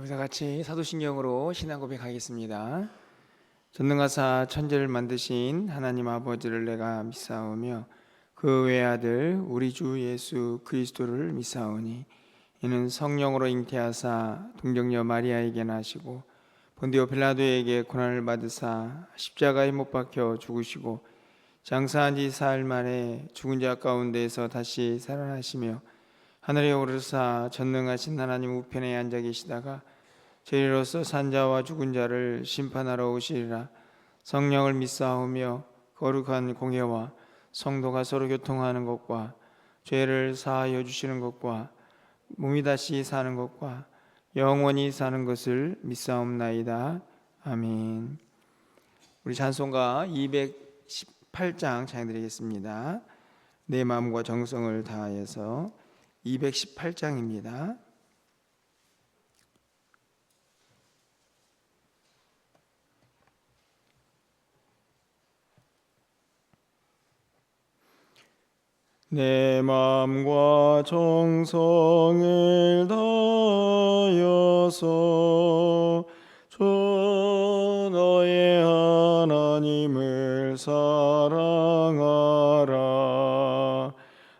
우리 다 같이 사도신경으로 신앙 고백하겠습니다. 전능하사 천지를 만드신 하나님 아버지를 내가 믿사오며 그 외아들 우리 주 예수 그리스도를 믿사오니 이는 성령으로 잉태하사 동정녀 마리아에게 나시고 본디오 빌라도에게 고난을 받으사 십자가에 못 박혀 죽으시고 장사한 지 사흘 만에 죽은 자 가운데에서 다시 살아나시며 하늘에 오르사 전능하신 하나님 우편에 앉아 계시다가 죄인으로서 산 자와 죽은 자를 심판하러 오시리라. 성령을 믿사오며 거룩한 공예와 성도가 서로 교통하는 것과 죄를 사하여 주시는 것과 몸이 다시 사는 것과 영원히 사는 것을 믿사옵나이다. 아멘. 우리 찬송가 218장 찬양드리겠습니다. 내 마음과 정성을 다하여서 218장입니다. 내 마음과 정성을 다하여서 주 너의 하나님을 사랑하라.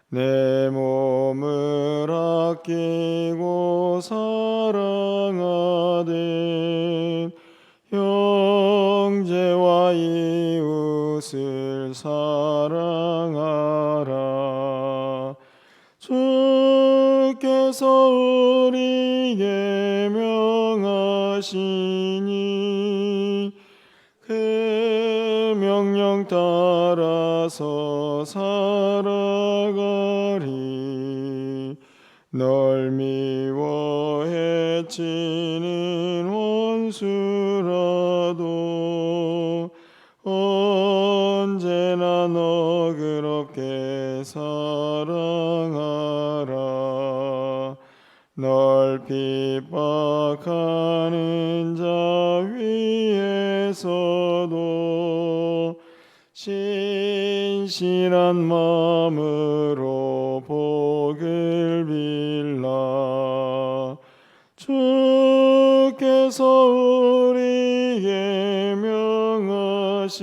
내 몸을 아끼고 사랑하되 형제와 이웃을 사랑하라. 주께서 우리에게 명하시니 그 명령 따라서 살아가리. 널 미워 해치는 원수라도 언제나 너그럽게 사랑하라. 널 핍박하는 자 위에서도 신실한 마음으로 복을 빌라. 주께서 우리에게 명하시니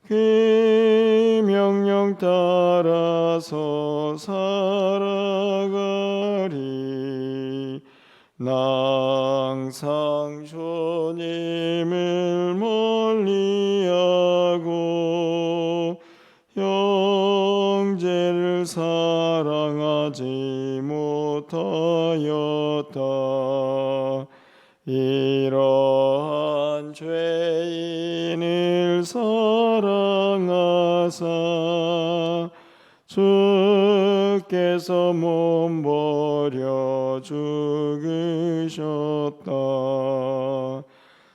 그 명령 따라서 살아가리. 나 항상 주님을 멀리하고 형제를 사랑하지 못하였다. 이러한 죄인을 사랑하사 주께서 몸버려 죽으셨다.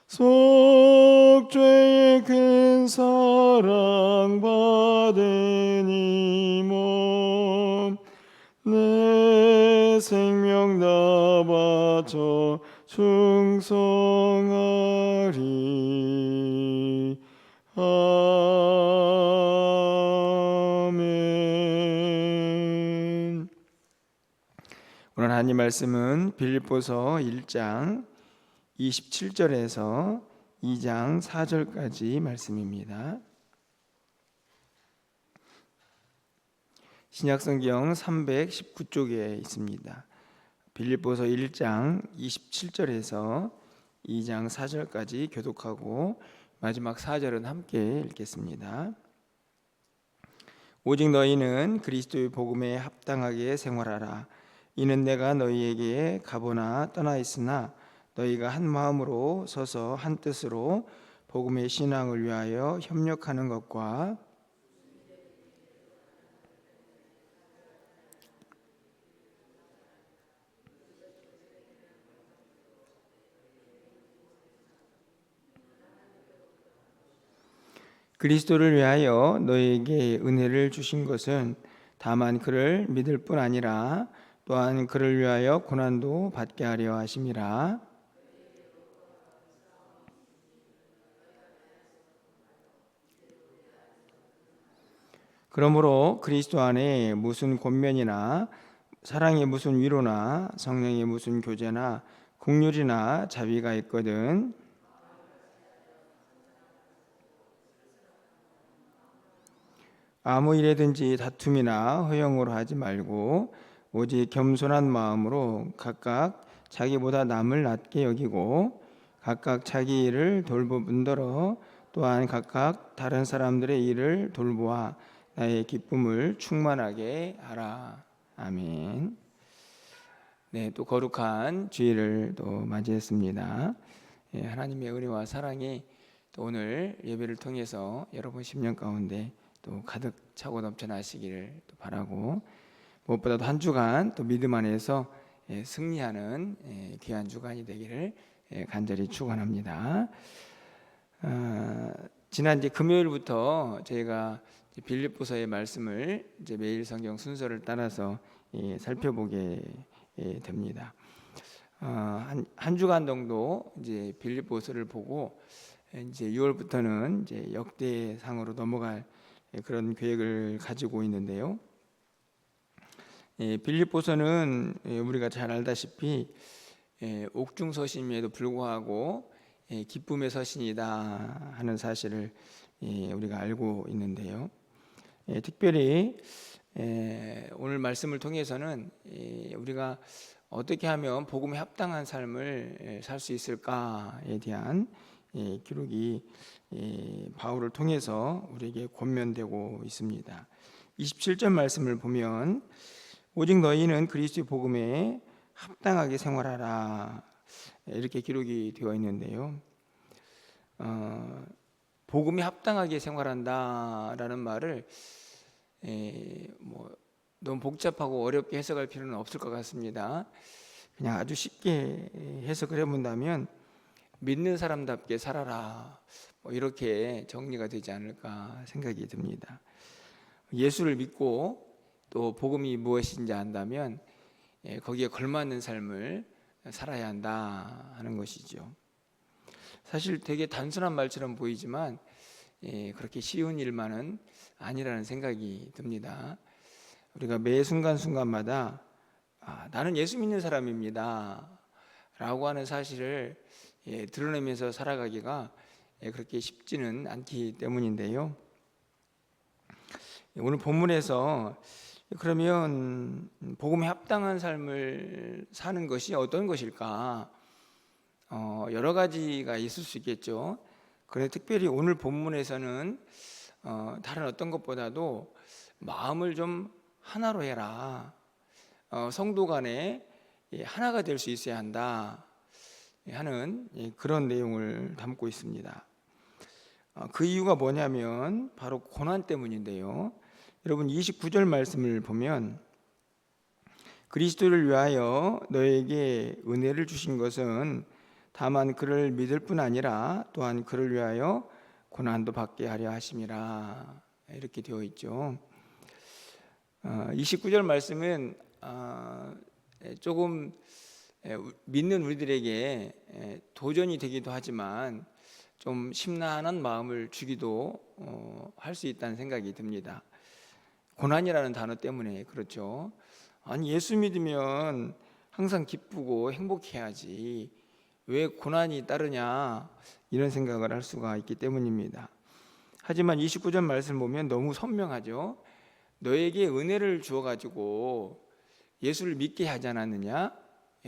속죄의 큰 사랑 받은 이 몸 내 생명 다 바쳐 충성하리. 아멘. 오늘 하나님 말씀은 빌립보서 1장 27절에서 2장 4절까지 말씀입니다. 신약성경 319쪽에 있습니다. 빌립보서 1장 27절에서 2장 4절까지 교독하고 마지막 4절은 함께 읽겠습니다. 오직 너희는 그리스도의 복음에 합당하게 생활하라. 이는 내가 너희에게 가보나 떠나 있으나 너희가 한 마음으로 서서 한 뜻으로 복음의 신앙을 위하여 협력하는 것과 그리스도를 위하여 너희에게 은혜를 주신 것은 다만 그를 믿을 뿐 아니라 또한 그를 위하여 고난도 받게 하려 하심이라. 그러므로 그리스도 안에 무슨 권면이나 사랑에 무슨 위로나 성령에 무슨 교제나 긍휼이나 자비가 있거든 아무 일에든지 다툼이나 허영으로 하지 말고 오직 겸손한 마음으로 각각 자기보다 남을 낮게 여기고 각각 자기 일을 돌보분더러 또한 각각 다른 사람들의 일을 돌보아 나의 기쁨을 충만하게 하라. 아멘. 네, 또 거룩한 주일을 또 맞이했습니다. 하나님의 은혜와 사랑이 또 오늘 예배를 통해서 여러분 심령 가운데 또 가득 차고 넘쳐나시기를 또 바라고, 무엇보다도 한 주간 또 믿음 안에서 승리하는 귀한 주간이 되기를 간절히 축원합니다. 지난 이제 금요일부터 저희가 빌립보서의 말씀을 이제 매일 성경 순서를 따라서 살펴보게 됩니다. 한 주간 정도 이제 빌립보서를 보고 이제 6월부터는 이제 역대상으로 넘어갈 그런 계획을 가지고 있는데요. 빌립보서는 우리가 잘 알다시피 옥중서신임에도 불구하고 기쁨의 서신이다 하는 사실을 우리가 알고 있는데요. 특별히 오늘 말씀을 통해서는 우리가 어떻게 하면 복음에 합당한 삶을 살 수 있을까에 대한 기록이 바울을 통해서 우리에게 권면되고 있습니다. 27절 말씀을 보면 오직 너희는 그리스도의 복음에 합당하게 생활하라 이렇게 기록이 되어 있는데요. 복음에 합당하게 생활한다라는 말을 너무 복잡하고 어렵게 해석할 필요는 없을 것 같습니다. 그냥 아주 쉽게 해석을 해본다면 믿는 사람답게 살아라 이렇게 정리가 되지 않을까 생각이 듭니다. 예수를 믿고 또 복음이 무엇인지 안다면 거기에 걸맞는 삶을 살아야 한다 하는 것이죠. 사실 되게 단순한 말처럼 보이지만 그렇게 쉬운 일만은 아니라는 생각이 듭니다. 우리가 매 순간순간마다 나는 예수 믿는 사람입니다 라고 하는 사실을 드러내면서 살아가기가 그렇게 쉽지는 않기 때문인데요. 오늘 본문에서 그러면 복음에 합당한 삶을 사는 것이 어떤 것일까? 여러 가지가 있을 수 있겠죠. 그런데 특별히 오늘 본문에서는 다른 어떤 것보다도 마음을 좀 하나로 해라. 성도 간에 하나가 될 수 있어야 한다 하는 그런 내용을 담고 있습니다. 그 이유가 뭐냐면 바로 고난 때문인데요. 여러분 29절 말씀을 보면 그리스도를 위하여 너에게 은혜를 주신 것은 다만 그를 믿을 뿐 아니라 또한 그를 위하여 고난도 받게 하려 하심이라 이렇게 되어 있죠. 29절 말씀은 조금 믿는 우리들에게 도전이 되기도 하지만 좀 심란한 마음을 주기도 할 수 있다는 생각이 듭니다. 고난이라는 단어 때문에 그렇죠. 아니 예수 믿으면 항상 기쁘고 행복해야지 왜 고난이 따르냐 이런 생각을 할 수가 있기 때문입니다. 하지만 29절 말씀 보면 너무 선명하죠. 너에게 은혜를 주어가지고 예수를 믿게 하지 않았느냐?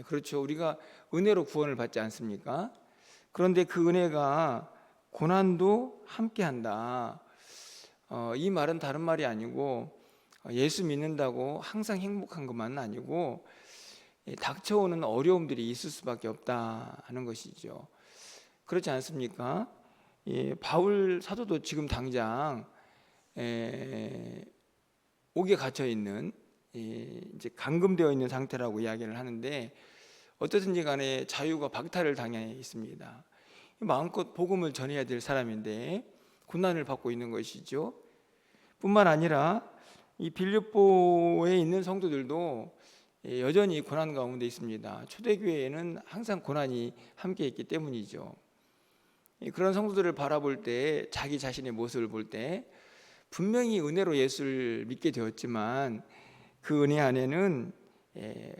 그렇죠. 우리가 은혜로 구원을 받지 않습니까? 그런데 그 은혜가 고난도 함께한다. 이 말은 다른 말이 아니고 예수 믿는다고 항상 행복한 것만은 아니고 닥쳐오는 어려움들이 있을 수밖에 없다 하는 것이죠. 그렇지 않습니까? 바울 사도도 지금 당장 옥에 갇혀 있는 이제 감금되어 있는 상태라고 이야기를 하는데 어떻든지 간에 자유가 박탈을 당해 있습니다. 마음껏 복음을 전해야 될 사람인데 고난을 받고 있는 것이죠. 뿐만 아니라 이 빌립보에 있는 성도들도 여전히 고난 가운데 있습니다. 초대교회에는 항상 고난이 함께 있기 때문이죠. 그런 성도들을 바라볼 때 자기 자신의 모습을 볼 때 분명히 은혜로 예수를 믿게 되었지만 그 은혜 안에는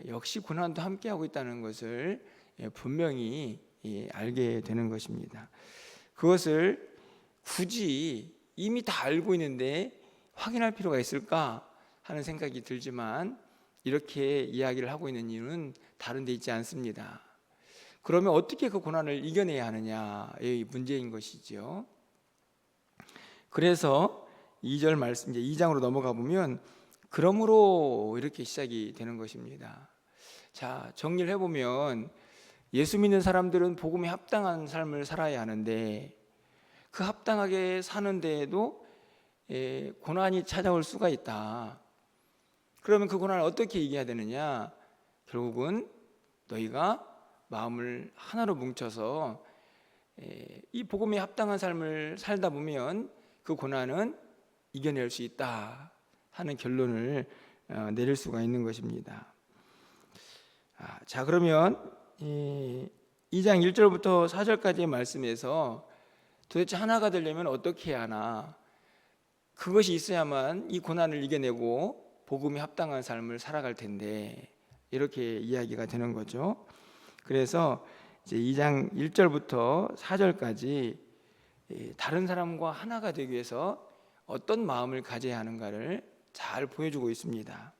역시 고난도 함께하고 있다는 것을 분명히 알게 되는 것입니다. 그것을 굳이 이미 다 알고 있는데 확인할 필요가 있을까 하는 생각이 들지만, 이렇게 이야기를 하고 있는 이유는 다른 데 있지 않습니다. 그러면 어떻게 그 고난을 이겨내야 하느냐의 문제인 것이죠. 그래서 2절 말씀, 이제 2장으로 넘어가 보면 그러므로 이렇게 시작이 되는 것입니다. 자, 정리를 해보면 예수 믿는 사람들은 복음에 합당한 삶을 살아야 하는데, 그 합당하게 사는 데에도 고난이 찾아올 수가 있다. 그러면 그 고난을 어떻게 이겨야 되느냐? 결국은 너희가 마음을 하나로 뭉쳐서 이 복음에 합당한 삶을 살다 보면 그 고난은 이겨낼 수 있다 하는 결론을 내릴 수가 있는 것입니다. 자, 그러면 2장 1절부터 4절까지의 말씀에서 도대체 하나가 되려면 어떻게 해야 하나, 그것이 있어야만 이 고난을 이겨내고 복음에 합당한 삶을 살아갈 텐데, 이렇게 이야기가 되는 거죠. 그래서 이제 2장 1절부터 4절까지 다른 사람과 하나가 되기 위해서 어떤 마음을 가져야 하는가를 잘 보여주고 있습니다.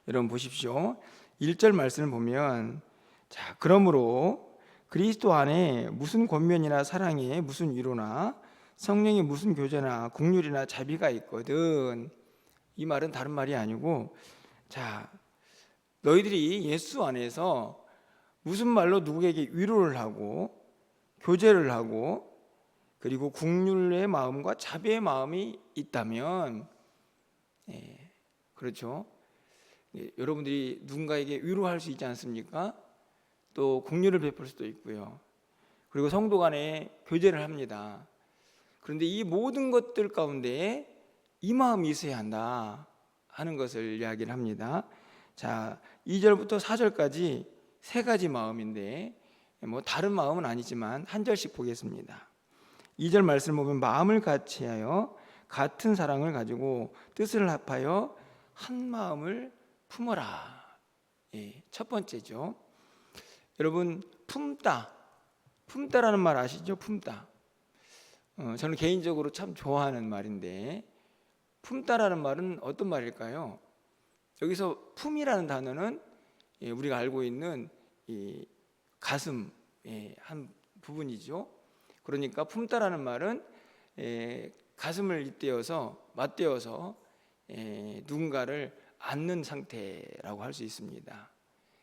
여러분 보십시오. 1절 말씀을 보면, 자, 그러므로 그리스도 안에 무슨 권면이나 사랑에 무슨 위로나 성령의 무슨 교제나 긍휼이나 자비가 있거든. 이 말은 다른 말이 아니고, 자, 너희들이 예수 안에서 무슨 말로 누구에게 위로를 하고 교제를 하고 그리고 긍휼의 마음과 자비의 마음이 있다면, 그렇죠, 여러분들이 누군가에게 위로할 수 있지 않습니까? 또 긍휼을 베풀 수도 있고요. 그리고 성도 간에 교제를 합니다. 그런데 이 모든 것들 가운데 이 마음이 있어야 한다 하는 것을 이야기를 합니다. 자, 2절부터 4절까지 세 가지 마음인데, 뭐 다른 마음은 아니지만 한 절씩 보겠습니다. 2절 말씀을 보면 마음을 같이하여 같은 사랑을 가지고 뜻을 합하여 한 마음을 품어라. 첫 번째죠. 여러분, 품다라는 말 아시죠? 품다. 저는 개인적으로 참 좋아하는 말인데, 품다라는 말은 어떤 말일까요? 여기서 품이라는 단어는 우리가 알고 있는 이 가슴의 한 부분이죠. 그러니까 품다라는 말은 가슴을 맞대어서 누군가를 안는 상태라고 할 수 있습니다.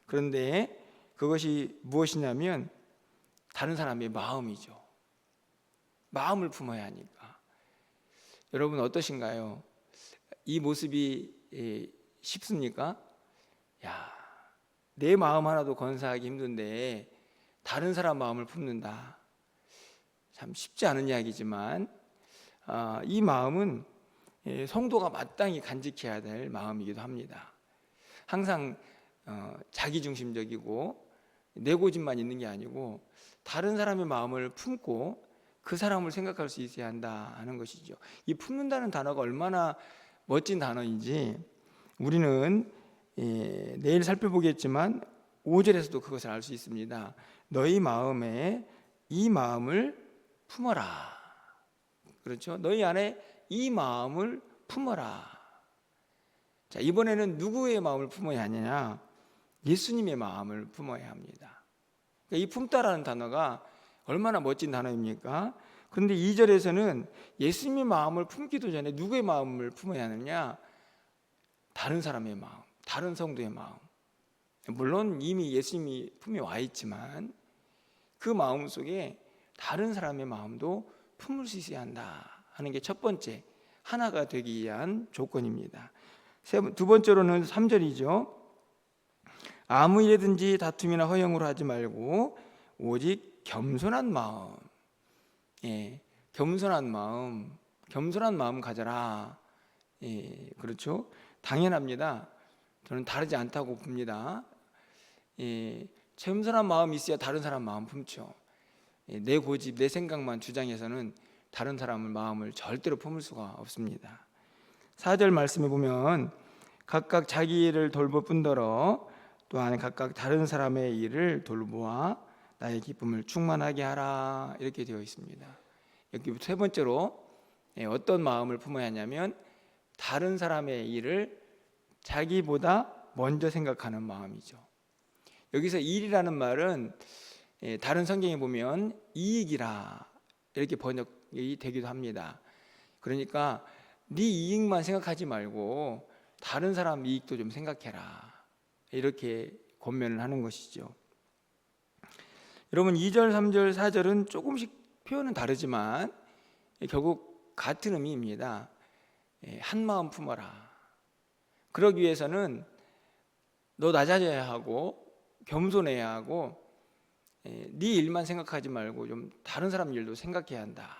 그런데 그것이 무엇이냐면 다른 사람의 마음이죠. 마음을 품어야 하니까. 여러분 어떠신가요? 이 모습이 쉽습니까? 내 마음 하나도 건사하기 힘든데 다른 사람 마음을 품는다. 참 쉽지 않은 이야기지만, 이 마음은 성도가 마땅히 간직해야 될 마음이기도 합니다. 항상 자기중심적이고 내 고집만 있는 게 아니고 다른 사람의 마음을 품고 그 사람을 생각할 수 있어야 한다 하는 것이죠. 이 품는다는 단어가 얼마나 멋진 단어인지 우리는 내일 살펴보겠지만 5절에서도 그것을 알 수 있습니다. 너희 마음에 이 마음을 품어라. 그렇죠? 너희 안에 이 마음을 품어라. 자, 이번에는 누구의 마음을 품어야 하느냐? 예수님의 마음을 품어야 합니다. 그러니까 이 품다라는 단어가 얼마나 멋진 단어입니까? 그런데 2절에서는 예수님의 마음을 품기도 전에 누구의 마음을 품어야 하느냐? 다른 사람의 마음, 다른 성도의 마음. 물론 이미 예수님이 품에 와 있지만 그 마음 속에 다른 사람의 마음도 품을 수 있어야 한다 하는 게 첫 번째, 하나가 되기 위한 조건입니다. 두 번째로는 3절이죠. 아무 일에든지 다툼이나 허영으로 하지 말고 오직 겸손한 마음, 겸손한 마음 가져라. 그렇죠? 당연합니다. 저는 다르지 않다고 봅니다. 겸손한 마음이 있어야 다른 사람 마음 품죠. 내 고집, 내 생각만 주장해서는 다른 사람의 마음을 절대로 품을 수가 없습니다. 4절 말씀에 보면 각각 자기 일을 돌볼 뿐더러 또한 각각 다른 사람의 일을 돌보아 나의 기쁨을 충만하게 하라, 이렇게 되어 있습니다. 여기 세 번째로 어떤 마음을 품어야 하냐면 다른 사람의 일을 자기보다 먼저 생각하는 마음이죠. 여기서 일이라는 말은 다른 성경에 보면 이익이라 이렇게 번역이 되기도 합니다. 그러니까 네 이익만 생각하지 말고 다른 사람 이익도 좀 생각해라, 이렇게 권면을 하는 것이죠. 여러분 2절, 3절, 4절은 조금씩 표현은 다르지만 결국 같은 의미입니다. 한 마음 품어라. 그러기 위해서는 너 낮아져야 하고 겸손해야 하고 네 일만 생각하지 말고 좀 다른 사람 일도 생각해야 한다.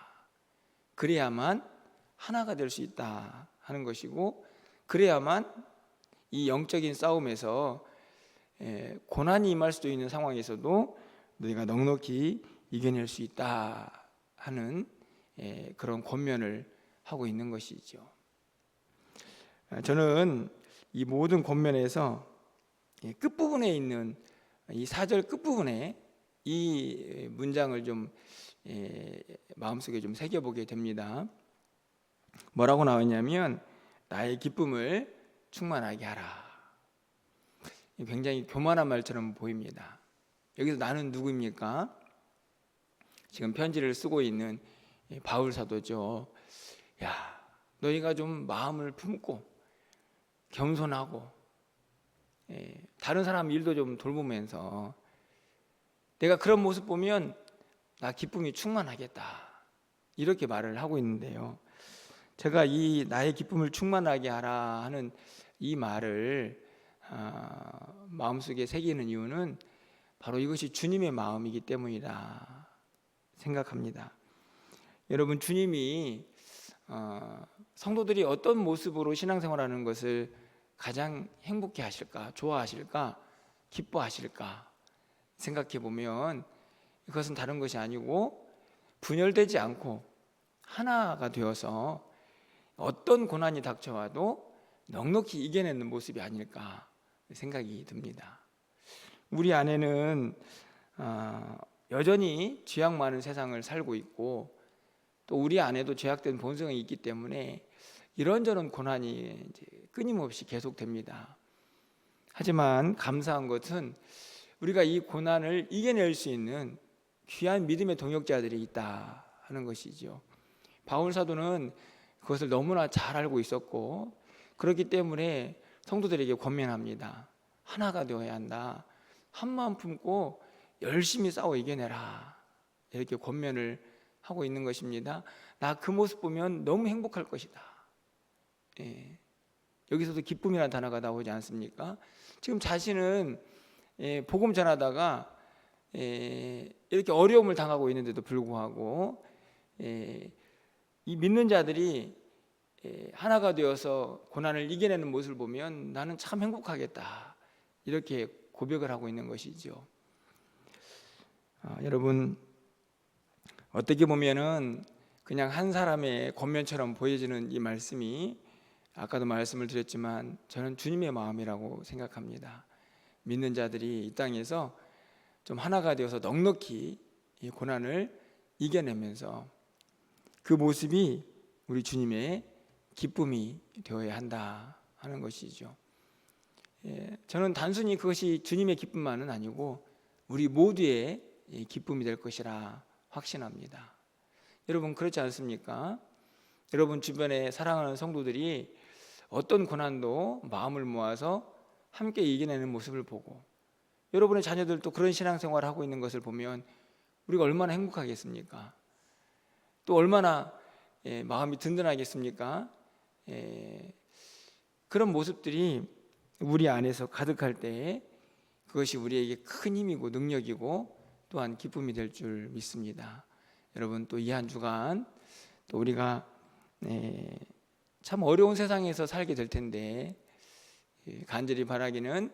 그래야만 하나가 될 수 있다 하는 것이고, 그래야만 이 영적인 싸움에서 고난이 임할 수도 있는 상황에서도 너희가 넉넉히 이겨낼 수 있다 하는 그런 권면을 하고 있는 것이죠. 저는 이 모든 권면에서 끝부분에 있는 이 4절 끝부분에 이 문장을 좀 마음속에 좀 새겨보게 됩니다. 뭐라고 나왔냐면 나의 기쁨을 충만하게 하라. 굉장히 교만한 말처럼 보입니다. 여기서 나는 누구입니까? 지금 편지를 쓰고 있는 바울 사도죠. 야, 너희가 좀 마음을 품고 겸손하고 다른 사람 일도 좀 돌보면서 내가 그런 모습 보면 나 기쁨이 충만하겠다, 이렇게 말을 하고 있는데요. 제가 이 나의 기쁨을 충만하게 하라 하는 이 말을 마음속에 새기는 이유는 바로 이것이 주님의 마음이기 때문이다 생각합니다. 여러분, 주님이 성도들이 어떤 모습으로 신앙생활하는 것을 가장 행복해 하실까, 좋아하실까, 기뻐하실까 생각해 보면 이것은 다른 것이 아니고 분열되지 않고 하나가 되어서 어떤 고난이 닥쳐와도 넉넉히 이겨내는 모습이 아닐까 생각이 듭니다. 우리 안에는 여전히 죄악 많은 세상을 살고 있고 또 우리 안에도 죄악된 본성이 있기 때문에 이런저런 고난이 이제 끊임없이 계속됩니다. 하지만 감사한 것은 우리가 이 고난을 이겨낼 수 있는 귀한 믿음의 동역자들이 있다 하는 것이죠. 바울 사도는 그것을 너무나 잘 알고 있었고 그렇기 때문에 성도들에게 권면합니다. 하나가 되어야 한다. 한 마음 품고 열심히 싸워 이겨내라, 이렇게 권면을 하고 있는 것입니다. 나 그 모습 보면 너무 행복할 것이다. 여기서도 기쁨이라는 단어가 나오지 않습니까? 지금 자신은 복음 전하다가 이렇게 어려움을 당하고 있는데도 불구하고 이 믿는 자들이 하나가 되어서 고난을 이겨내는 모습을 보면 나는 참 행복하겠다, 이렇게 고백을 하고 있는 것이죠. 여러분, 어떻게 보면은 그냥 한 사람의 권면처럼 보여지는 이 말씀이 아까도 말씀을 드렸지만 저는 주님의 마음이라고 생각합니다. 믿는 자들이 이 땅에서 좀 하나가 되어서 넉넉히 이 고난을 이겨내면서 그 모습이 우리 주님의 기쁨이 되어야 한다 하는 것이죠. 저는 단순히 그것이 주님의 기쁨만은 아니고 우리 모두의 기쁨이 될 것이라 확신합니다. 여러분, 그렇지 않습니까? 여러분 주변에 사랑하는 성도들이 어떤 고난도 마음을 모아서 함께 이겨내는 모습을 보고 여러분의 자녀들도 그런 신앙생활을 하고 있는 것을 보면 우리가 얼마나 행복하겠습니까? 또 얼마나 마음이 든든하겠습니까? 그런 모습들이 우리 안에서 가득할 때 그것이 우리에게 큰 힘이고 능력이고 또한 기쁨이 될 줄 믿습니다. 여러분, 또 이 한 주간 또 우리가 참 어려운 세상에서 살게 될 텐데 간절히 바라기는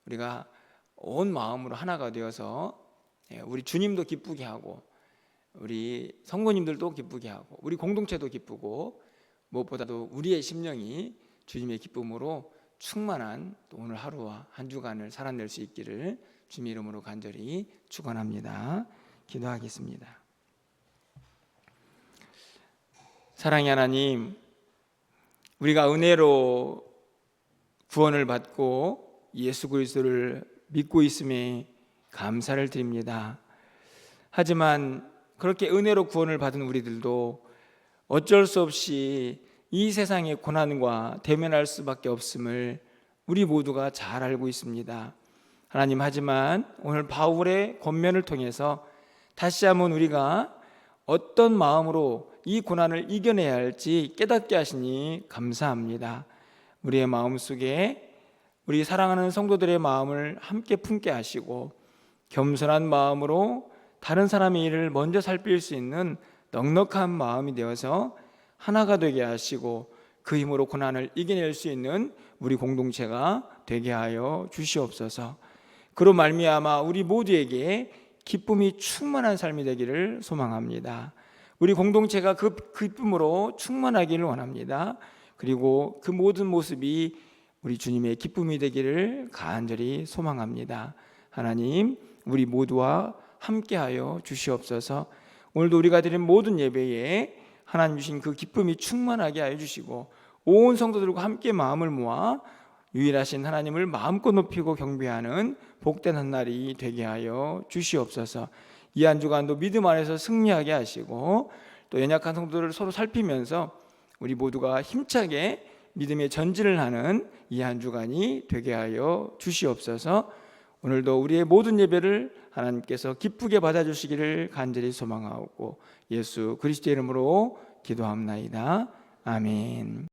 우리가 온 마음으로 하나가 되어서 우리 주님도 기쁘게 하고 우리 성도님들도 기쁘게 하고 우리 공동체도 기쁘고 무엇보다도 우리의 심령이 주님의 기쁨으로 충만한 또 오늘 하루와 한 주간을 살아낼 수 있기를 주님의 이름으로 간절히 축원합니다. 기도하겠습니다. 사랑의 하나님, 우리가 은혜로 구원을 받고 예수 그리스도를 믿고 있음에 감사를 드립니다. 하지만 그렇게 은혜로 구원을 받은 우리들도 어쩔 수 없이 이 세상의 고난과 대면할 수밖에 없음을 우리 모두가 잘 알고 있습니다. 하나님, 하지만 오늘 바울의 권면을 통해서 다시 한번 우리가 어떤 마음으로 이 고난을 이겨내야 할지 깨닫게 하시니 감사합니다. 우리의 마음속에 우리 사랑하는 성도들의 마음을 함께 품게 하시고 겸손한 마음으로 다른 사람의 일을 먼저 살필 수 있는 넉넉한 마음이 되어서 하나가 되게 하시고 그 힘으로 고난을 이겨낼 수 있는 우리 공동체가 되게 하여 주시옵소서. 그로 말미암아 우리 모두에게 기쁨이 충만한 삶이 되기를 소망합니다. 우리 공동체가 그 기쁨으로 충만하기를 원합니다. 그리고 그 모든 모습이 우리 주님의 기쁨이 되기를 간절히 소망합니다. 하나님, 우리 모두와 함께하여 주시옵소서. 오늘도 우리가 드린 모든 예배에 하나님 주신 그 기쁨이 충만하게 하여 주시고 온 성도들과 함께 마음을 모아 유일하신 하나님을 마음껏 높이고 경배하는 복된 한 날이 되게 하여 주시옵소서. 이 한 주간도 믿음 안에서 승리하게 하시고 또 연약한 성도들을 서로 살피면서 우리 모두가 힘차게 믿음의 전진을 하는 이 한 주간이 되게 하여 주시옵소서. 오늘도 우리의 모든 예배를 하나님께서 기쁘게 받아주시기를 간절히 소망하고 예수 그리스도의 이름으로 기도합나이다. 아멘.